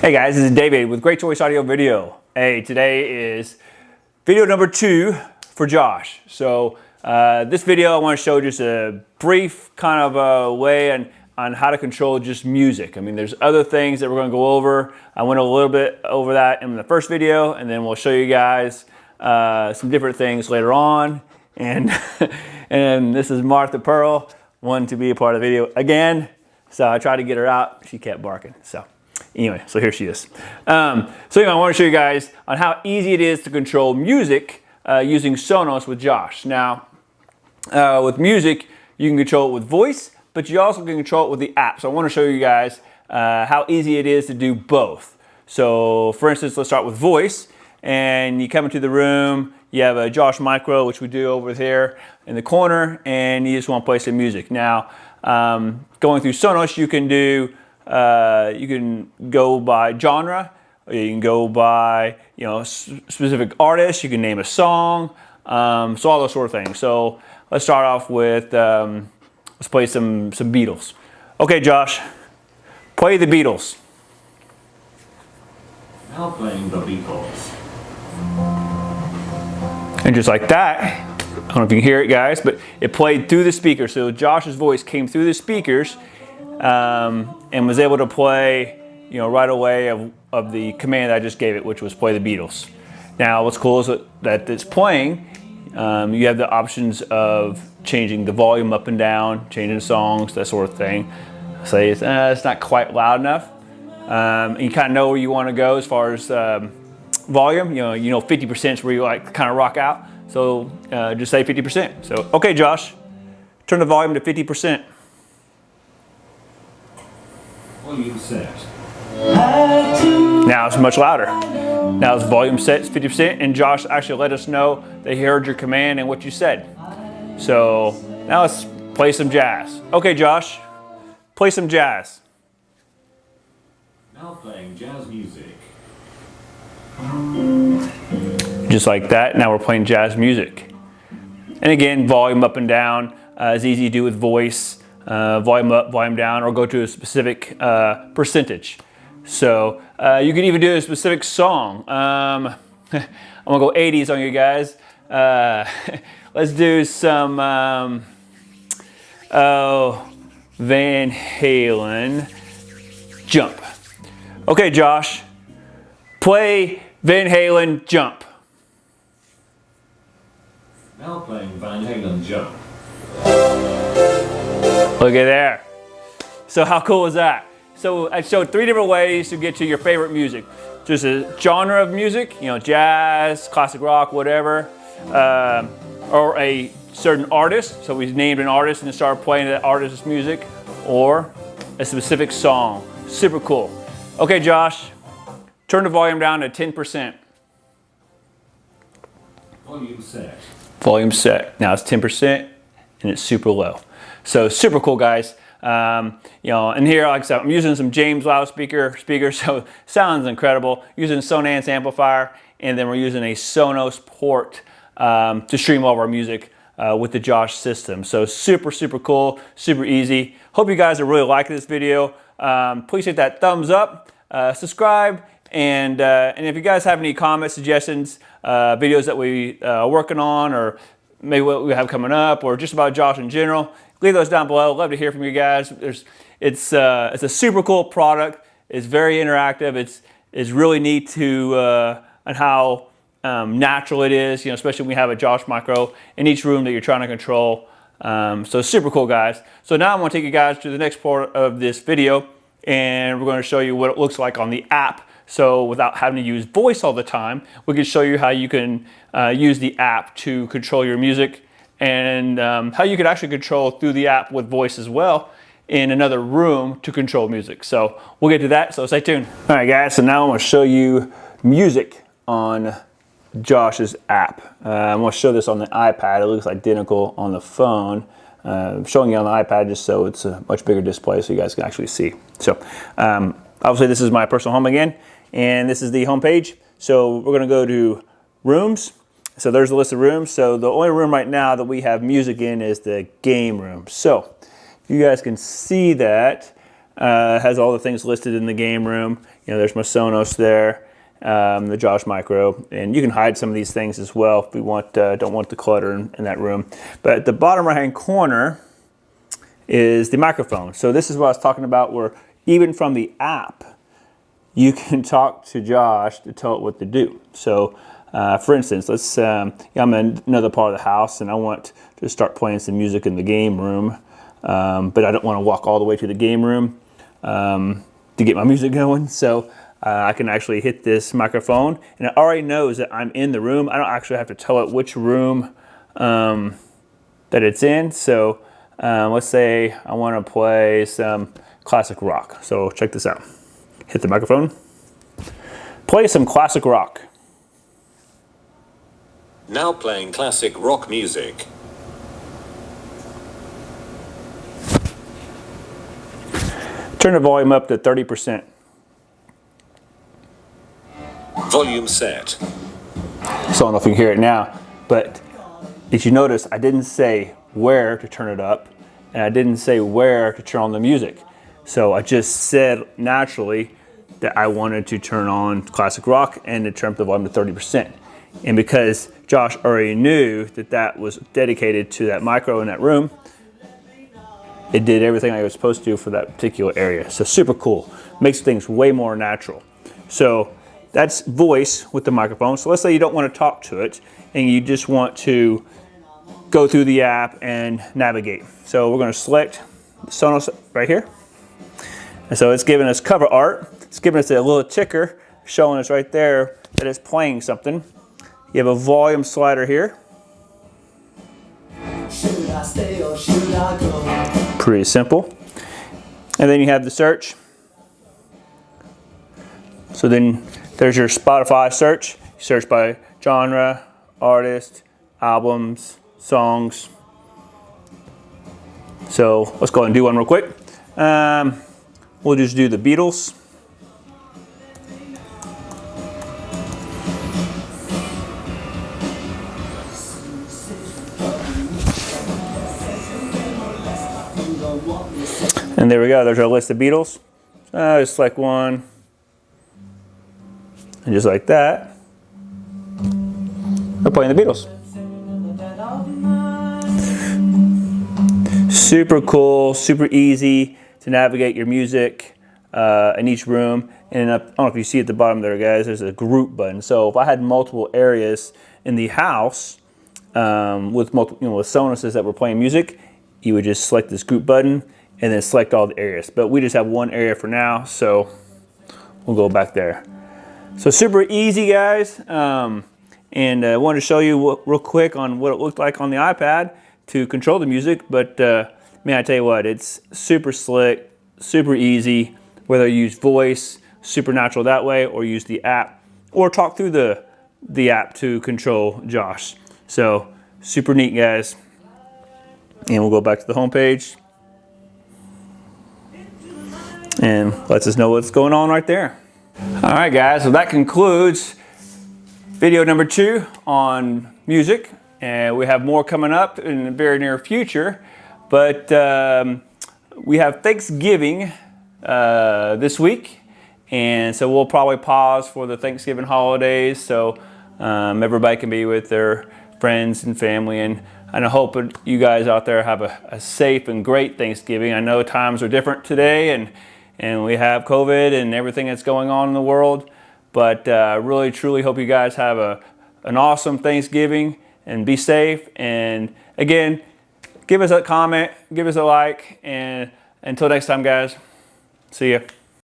Hey guys, this is David with Great Choice Audio Video. Hey, today is video number 2 for Josh. So this video I want to show just a brief kind of way on how to control just music. I mean, there's other things that we're going to go over. I went a little bit over that in the first video, and then we'll show you guys some different things later on. And and this is Martha Pearl, wanting to be a part of the video again. So I tried to get her out. She kept barking. So anyway, so here she is. So anyway, I want to show you guys on how easy it is to control music using Sonos with Josh. Now, with music, you can control it with voice, but you also can control it with the app. So I want to show you guys how easy it is to do both. So for instance, let's start with voice. And you come into the room, you have a Josh Micro, which we do over there in the corner, and you just want to play some music. Now, going through Sonos, you can do you can go by genre, or you can go by specific artists. You can name a song, so all those sort of things. So let's start off with let's play some Beatles. Okay, Josh, play the Beatles. Now playing the Beatles. And just like that, I don't know if you can hear it, guys, but it played through the speakers. So Josh's voice came through the speakers. And was able to play, right away of the command I just gave it, which was play the Beatles. Now, what's cool is that it's playing. You have the options of changing the volume up and down, changing songs, that sort of thing. Say it's not quite loud enough. And you kind of know where you want to go as far as volume. 50% is where you like kind of rock out. So just say 50%. So okay, Josh, turn the volume to 50%. Volume set. Now it's much louder. Now it's volume set, it's 50%, and Josh actually let us know that he heard your command and what you said. So now let's play some jazz. Okay, Josh, play some jazz. Now playing jazz music. Just like that, now we're playing jazz music. And again, volume up and down is easy to do with voice. Volume up, volume down, or go to a specific percentage. So you can even do a specific song. I'm gonna go 80s on you guys. Let's do some Van Halen, Jump. Okay, Josh, play Van Halen, Jump. Now playing Van Halen, Jump. Look at there. So how cool is that? So I showed 3 different ways to get to your favorite music. Just a genre of music, jazz, classic rock, whatever, or a certain artist. So we named an artist and started playing that artist's music, or a specific song. Super cool. Okay, Josh, turn the volume down to 10%. Volume set. Volume set. Now it's 10% and it's super low. So super cool, guys. And here, like I said, I'm using some James loudspeaker, so sounds incredible. Using Sonance amplifier, and then we're using a Sonos port to stream all of our music with the Josh system. So super cool, super easy. Hope you guys are really liking this video. Please hit that thumbs up, subscribe, and if you guys have any comments, suggestions, videos that we are working on, or maybe what we have coming up, or just about Josh in general, leave those down below. Love to hear from you guys. It's a super cool product. It's very interactive. It's really neat to on how natural it is. Especially when we have a Josh Micro in each room that you're trying to control. So super cool, guys. So now I'm going to take you guys to the next part of this video, and we're going to show you what it looks like on the app. So without having to use voice all the time, we can show you how you can use the app to control your music, and how you could actually control through the app with voice as well in another room to control music. So we'll get to that, so stay tuned. All right, guys, so now I'm going to show you music on Josh's app. I'm going to show this on the iPad. It looks identical on the phone. I'm showing you on the iPad just so it's a much bigger display so you guys can actually see. So obviously this is my personal home again, and this is the home page. So we're going to go to rooms. So there's a list of rooms. So the only room right now that we have music in is the game room. So you guys can see that has all the things listed in the game room. You know, there's my Sonos there, the Josh Micro, and you can hide some of these things as well if we want, don't want the clutter in that room. But at the bottom right-hand corner is the microphone. So this is what I was talking about, where even from the app, you can talk to Josh to tell it what to do. So for instance, let's, I'm in another part of the house and I want to start playing some music in the game room, but I don't want to walk all the way to the game room to get my music going. So I can actually hit this microphone and it already knows that I'm in the room. I don't actually have to tell it which room that it's in. So let's say I want to play some classic rock. So check this out. Hit the microphone. Play some classic rock. Now playing classic rock music. Turn the volume up to 30%. Volume set. So I don't know if you can hear it now, but did you notice I didn't say where to turn it up and I didn't say where to turn on the music. So I just said naturally that I wanted to turn on classic rock and to turn up the volume to 30%. And because Josh already knew that that was dedicated to that micro in that room, it did everything I was supposed to do for that particular area. So super cool. Makes things way more natural. So that's voice with the microphone. So let's say you don't want to talk to it and you just want to go through the app and navigate. So we're going to select Sonos right here. And so it's giving us cover art. It's giving us a little ticker showing us right there that it's playing something. You have a volume slider here. Should I stay or should I go? Pretty simple. And then you have the search. So then there's your Spotify search. You search by genre, artist, albums, songs. So let's go ahead and do one real quick. We'll just do the Beatles. And there we go, there's our list of Beatles. Just select one. And just like that, we're playing the Beatles. Super cool, super easy to navigate your music in each room. And I don't know if you see at the bottom there, guys, there's a group button. So if I had multiple areas in the house with multiple, with Sonuses that were playing music, you would just select this group button and then select all the areas. But we just have one area for now, so we'll go back there. So super easy, guys. And I wanted to show you real quick on what it looked like on the iPad to control the music. But man, I tell you what, it's super slick, super easy. Whether you use voice, super natural that way, or use the app, or talk through the app to control Josh. So super neat, guys. And we'll go back to the home page. And lets us know what's going on right there. All right, guys, so that concludes video number 2 on music. And we have more coming up in the very near future. But we have Thanksgiving this week. And so we'll probably pause for the Thanksgiving holidays so everybody can be with their friends and family. And I hope you guys out there have a safe and great Thanksgiving. I know times are different today and we have COVID and everything that's going on in the world. But really, truly hope you guys have an awesome Thanksgiving and be safe. And again, give us a comment, give us a like. And until next time, guys, see ya.